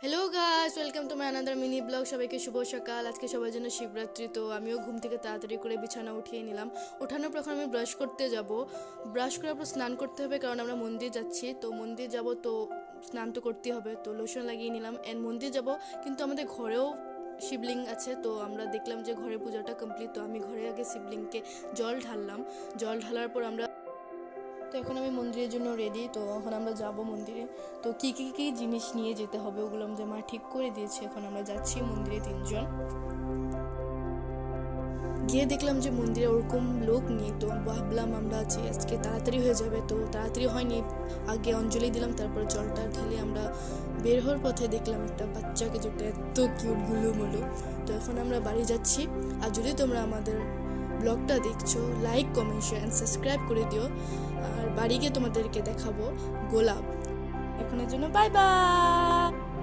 Hello guys, welcome to my another mini blog. সবাইকে শুভ সকাল। আজকে সবার জন্য শিবরাত্রি, তো আমিও ঘুম থেকে তাড়াতাড়ি করে বিছানা উঠিয়ে নিলাম। ওঠানোর পর আমি ব্রাশ করতে যাব। ব্রাশ করার পর স্নান করতে হবে, কারণ আমরা মন্দির যাচ্ছি। তো মন্দির যাব, তো স্নান তো করতে হবে, তো লোশন লাগিয়ে নিলাম। অ্যান্ড মন্দির যাব, কিন্তু আমাদের ঘরেও শিবলিঙ্গ আছে। তো আমরা দেখলাম যে ঘরের পূজাটা কমপ্লিট, তো আমি ঘরে আগে শিবলিঙ্গকে জল ঢাললাম। জল ঢালার পর তো এখন আমি মন্দিরের জন্য রেডি। তো এখন আমরা যাব মন্দিরে। তো কী জিনিস নিয়ে যেতে হবে ওগুলো আমাদের মা ঠিক করে দিয়েছে। এখন আমরা যাচ্ছি মন্দিরে তিনজন। গিয়ে দেখলাম যে মন্দিরে ওরকম লোক নেই, তো ভাবলাম আমরা যে আজকে তাড়াতাড়ি হয়ে যাবে, তো তাড়াতাড়ি হয়নি। আগে অঞ্জলি দিলাম, তারপরে জলটা ঢেলে আমরা বের হওয়ার পথে দেখলাম একটা বাচ্চাকে, যেটা এত কিউট গুলুমুলু। তো এখন আমরা বাড়ি যাচ্ছি। আর যদি তোমরা আমাদের ব্লগটা দেখছো, like, comment, share and subscribe করে দিও। আর বাড়ি গিয়ে তোমাদেরকে দেখাবো গোলাপ। এখনের জন্য বাই বাই।